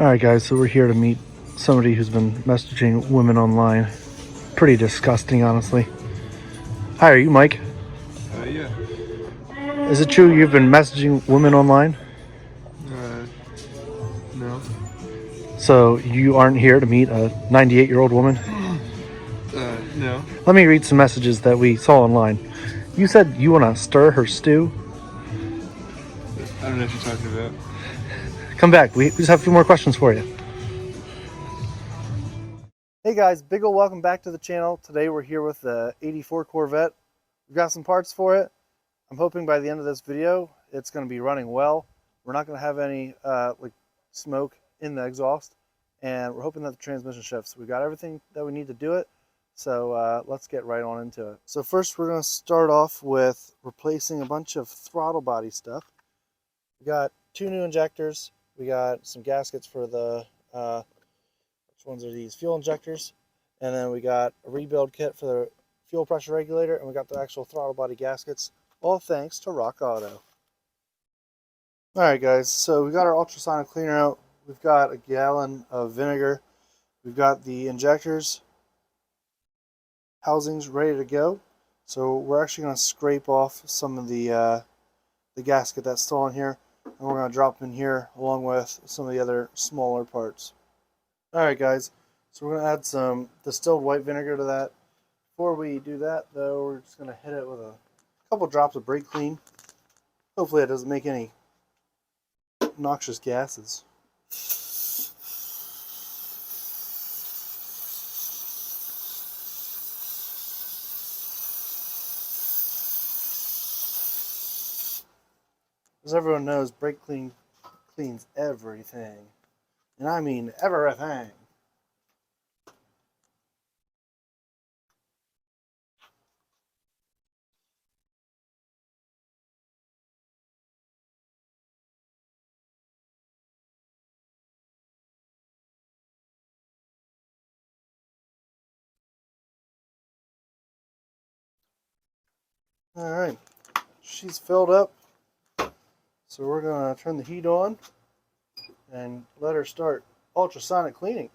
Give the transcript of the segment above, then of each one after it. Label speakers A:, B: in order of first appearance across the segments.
A: Alright guys, so we're here to meet somebody who's been messaging women online. Pretty disgusting, honestly. Hi, are you Mike?
B: Yeah.
A: Is it true you've been messaging women online?
B: No.
A: So you aren't here to meet a 98-year-old woman?
B: No.
A: Let me read some messages that we saw online. You said you want to stir her stew?
B: I don't know what you're talking about.
A: Come back, we just have a few more questions for you. Hey guys, big ol' welcome back to the channel. Today we're here with the 84 Corvette. We've got some parts for it. I'm hoping by the end of this video it's going to be running well. We're not going to have any smoke in the exhaust, and we're hoping that the transmission shifts. We've got everything that we need to do it, so let's get right on into it. So first we're going to start off with replacing a bunch of throttle body stuff. We got 2 new injectors. We got some gaskets for the which ones are these? Fuel injectors. And then we got a rebuild kit for the fuel pressure regulator, and we got the actual throttle body gaskets, all thanks to Rock Auto. Alright guys, so we got our ultrasonic cleaner out. We've got a gallon of vinegar. We've got the injectors housings ready to go. So we're actually going to scrape off some of the gasket that's still on here, and we're going to drop them in here along with some of the other smaller parts. Alright guys, so we're going to add some distilled white vinegar to that. Before we do that though, we're just going to hit it with a couple drops of brake clean. Hopefully it doesn't make any noxious gases. As everyone knows, brake clean cleans everything. And I mean everything. Alright, she's filled up. So we're going to turn the heat on and let her start ultrasonic cleaning.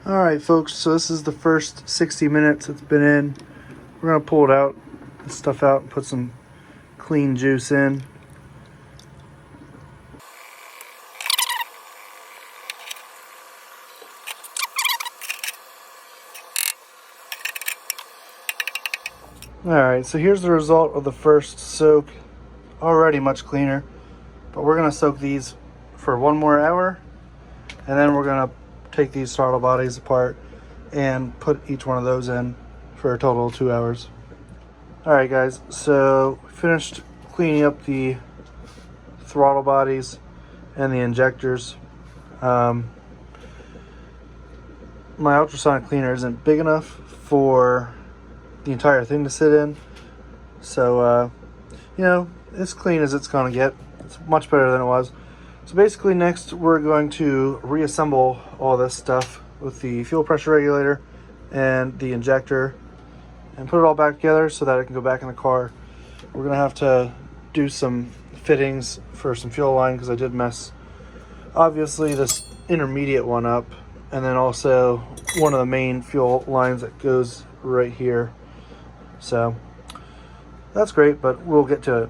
A: Alright folks, so this is the first 60 minutes it's been in. We're going to pull it out, this stuff out, and put some clean juice in. Alright, so here's the result of the first soak. Already much cleaner, but we're going to soak these for 1 more hour, and then we're going to take these throttle bodies apart and put each one of those in for a total of 2 hours. Alright guys, so we finished cleaning up the throttle bodies and the injectors. My ultrasonic cleaner isn't big enough for the entire thing to sit in, so you know, as clean as it's gonna get. It's much better than it was. So basically next we're going to reassemble all this stuff with the fuel pressure regulator and the injector and put it all back together so that it can go back in the car. We're gonna have to do some fittings for some fuel line because I did mess obviously this intermediate one up, and then also one of the main fuel lines that goes right here. So that's great, but we'll get to it.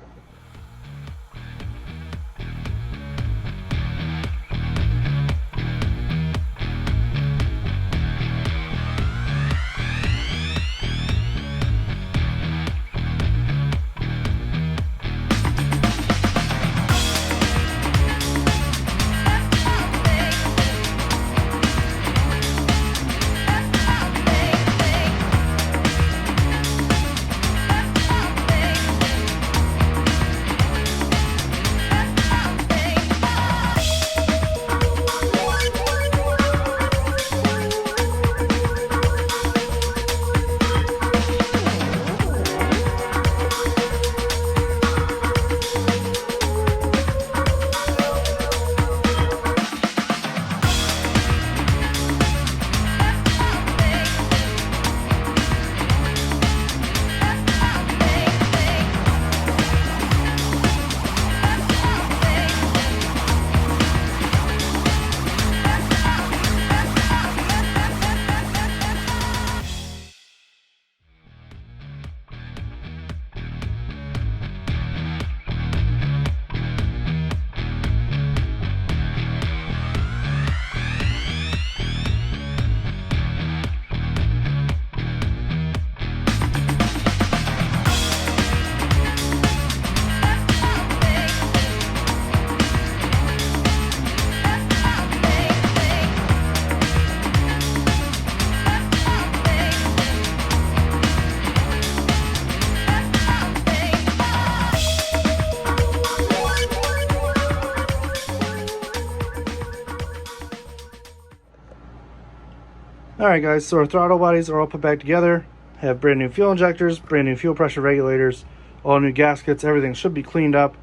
A: Alright guys, so our throttle bodies are all put back together. Have brand new fuel injectors, brand new fuel pressure regulators, all new gaskets, everything should be cleaned up.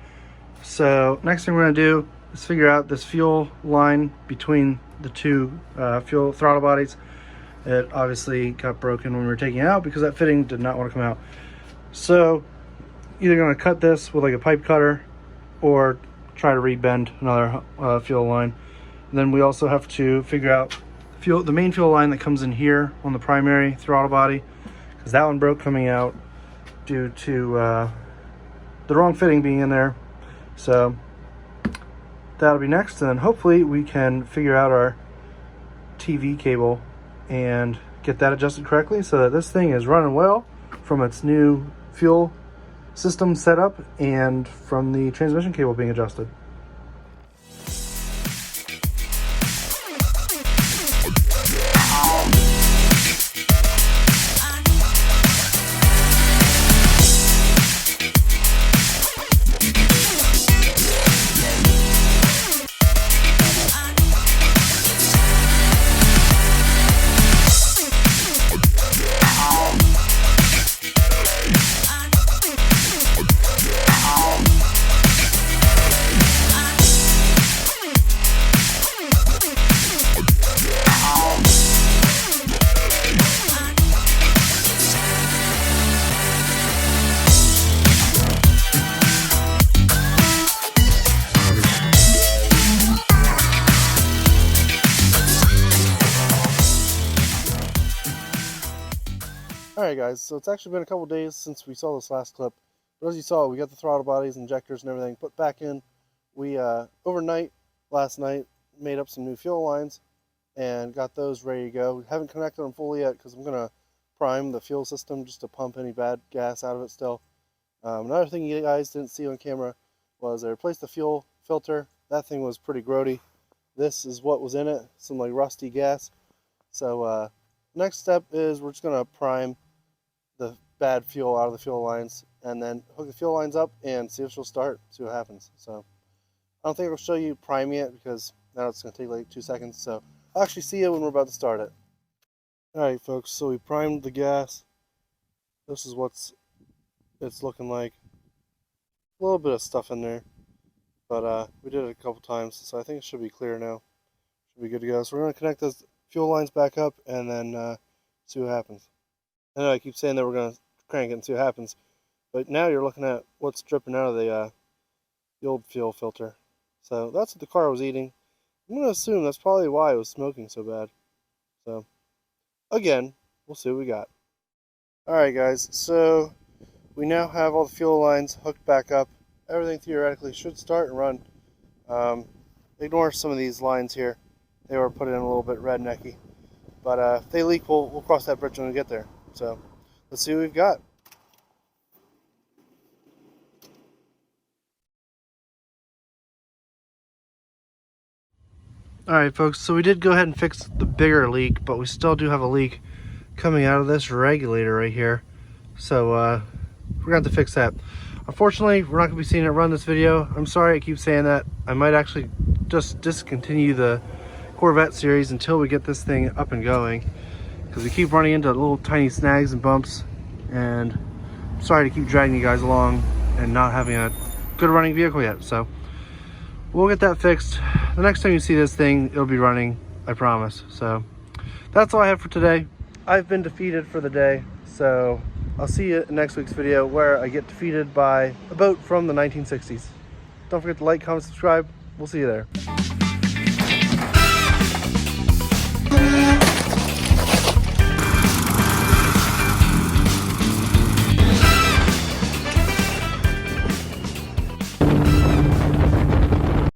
A: So next thing we're going to do is figure out this fuel line between the two fuel throttle bodies. It obviously got broken when we were taking it out because that fitting did not want to come out. So either going to cut this with like a pipe cutter or try to rebend another fuel line. And then we also have to figure out the main fuel line that comes in here on the primary throttle body, because that one broke coming out due to the wrong fitting being in there. So that'll be next, and then hopefully we can figure out our TV cable and get that adjusted correctly so that this thing is running well from its new fuel system setup and from the transmission cable being adjusted. Alright guys, so it's actually been a couple days since we saw this last clip, but as you saw, we got the throttle bodies, injectors and everything put back in. We overnight last night made up some new fuel lines and got those ready to go. We haven't connected them fully yet because I'm going to prime the fuel system just to pump any bad gas out of it still. Another thing you guys didn't see on camera was I replaced the fuel filter. That thing was pretty grody. This is what was in it, some like rusty gas. So next step is we're just going to prime the bad fuel out of the fuel lines and then hook the fuel lines up and see if she'll start, see what happens. So I don't think I'll show you priming it because now it's going to take like 2 seconds. So I'll actually see you when we're about to start it. Alright folks, so we primed the gas. This is what it's looking like. A little bit of stuff in there, but we did it a couple times, so I think it should be clear now. Should be good to go. So we're going to connect those fuel lines back up and then see what happens. I know I keep saying that we're going to crank it and see what happens, but now you're looking at what's dripping out of the old fuel filter. So that's what the car was eating. I'm going to assume that's probably why it was smoking so bad. So again, we'll see what we got. Alright guys, so we now have all the fuel lines hooked back up. Everything theoretically should start and run. Ignore some of these lines here. They were put in a little bit rednecky. But if they leak, we'll cross that bridge when we get there. So let's see what we've got. Alright folks, so we did go ahead and fix the bigger leak, but we still do have a leak coming out of this regulator right here. So we're going to have to fix that. Unfortunately, we're not going to be seeing it run this video. I'm sorry I keep saying that. I might actually just discontinue the Corvette series until we get this thing up and going, because we keep running into little tiny snags and bumps, and I'm sorry to keep dragging you guys along and not having a good running vehicle yet. So we'll get that fixed. The next time you see this thing, it'll be running, I promise. So that's all I have for today. I've been defeated for the day, so I'll see you in next week's video where I get defeated by a boat from the 1960s. Don't forget to like, comment, subscribe. We'll see you there.